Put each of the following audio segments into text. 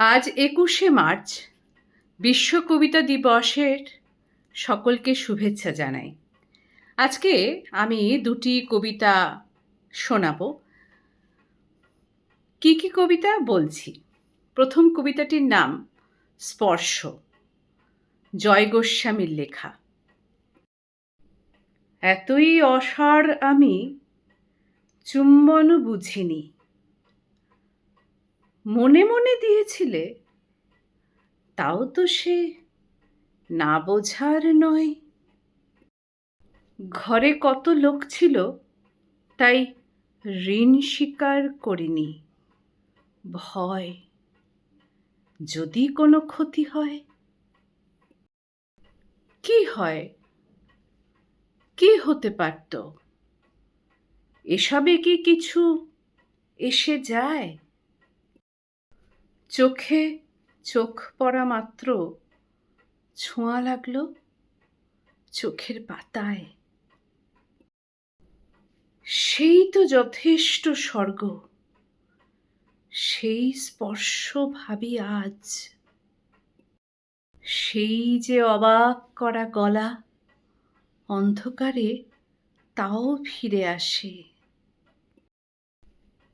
আজ ২১শে মার্চ বিশ্ব কবিতা দিবসের সকলকে শুভেচ্ছা জানাই। আজকে আমি দুটি কবিতা শোনাবো। কি কবিতা বলছি। প্রথম কবিতাটির নাম স্পর্শ, জয় গোস্বামীর লেখা। এতই অসাড় আমি চুম্বনও বুঝিনি, মনে মনে দিয়েছিলে, তাও তো সে না বোঝার নয়। ঘরে কত লোক ছিল, তাই ঋণ স্বীকার করিনি। ভয়, যদি কোনো ক্ষতি হয়। কি হয়, কি হতে পারত? এসবে কি কিছু এসে যায়? চোখে চোখ পড়া মাত্র ছোঁয়া লাগলো চোখের পাতায়। সেই তো যথেষ্ট স্বর্গ, সেই স্পর্শ ভাবি আজ। সেই যে অবাক করা গলা, অন্ধকারে তাও ফিরে আসে।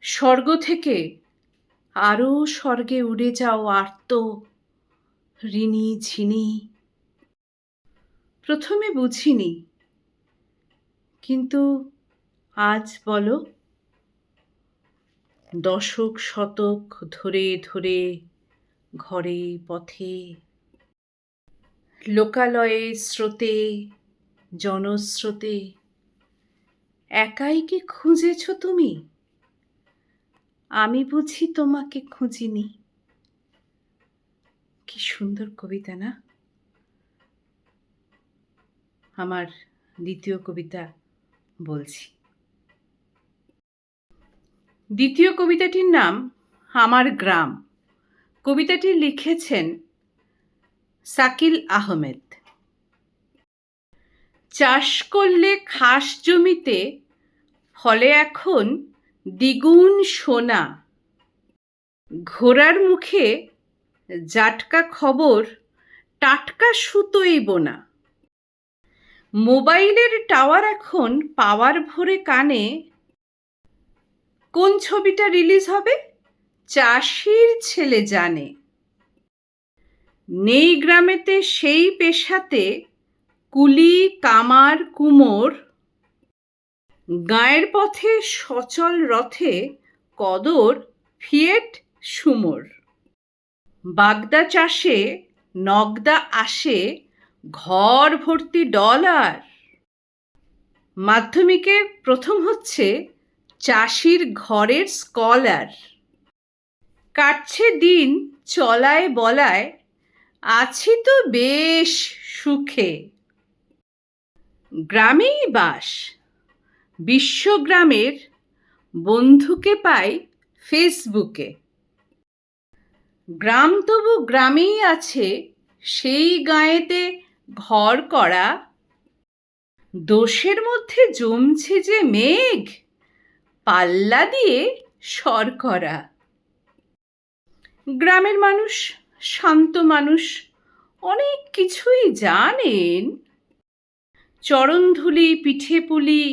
স্বর্গ থেকে আরো স্বর্গে উড়ে যাও আর্ত ঋণী ঝিনি। প্রথমে বুঝিনি, কিন্তু আজ বলো, দশক শতক ধরে ধরে ঘরে পথে, লোকালয়ে স্রোতে জনস্রোতে একাই কি খুঁজেছ তুমি? আমি বুঝি তোমাকে খুঁজিনি। কি সুন্দর কবিতা না? আমার দ্বিতীয় কবিতা বলছি। দ্বিতীয় কবিতাটির নাম আমার গ্রাম। কবিতাটি লিখেছেন শাকিল আহমেদ। চাষ করলে খাস জমিতে ফলে এখন দ্বিগুণ সোনা। ঘোড়ার মুখে জাটকা খবর, টাটকা সুতোই বোনা। মোবাইলের টাওয়ার এখন পাওয়ার ভরে কানে। কোন ছবিটা রিলিজ হবে চাষির ছেলে জানে। নেই গ্রামেতে সেই পেশাতে কুলি কামার কুমোর। গায়ের পথে সচল রথে কদর ফিয়েট সুমোর। বাগদা চাষে নগদা আসে ঘর ভর্তি ডলার। মাধ্যমিকে প্রথম হচ্ছে চাষির ঘরের স্কলার। কাটছে দিন চলায় বলায়, আছি তো বেশ সুখে। গ্রামেই বাস, বিশ্বগ্রামের বন্ধুকে পাই ফেসবুকে। গ্রাম তবু গ্রামেই আছে, সেই গাঁয়েতে ঘর করা। দোষের মধ্যে জমছে যে মেঘ, পাল্লা দিয়ে শর্করা। গ্রামের মানুষ শান্ত মানুষ, অনেক কিছুই জানেন। চরণধুলি পিঠে পুলি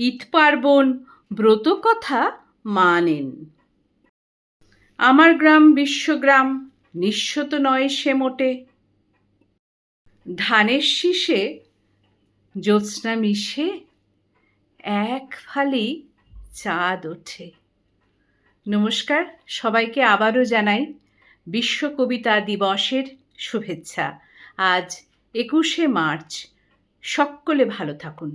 ঈদ পার্বণ ব্রত কথা মানেন। আমার গ্রাম বিশ্বগ্রাম নিঃস্বত নয় সে মোটে। ধানের শীষে জ্যোৎস্না মিশে এক ফালি চাঁদ ওঠে। নমস্কার, সবাইকে আবারও জানাই বিশ্ব কবিতা দিবসের শুভেচ্ছা। আজ ২১শে মার্চ। সকলে ভালো থাকুন।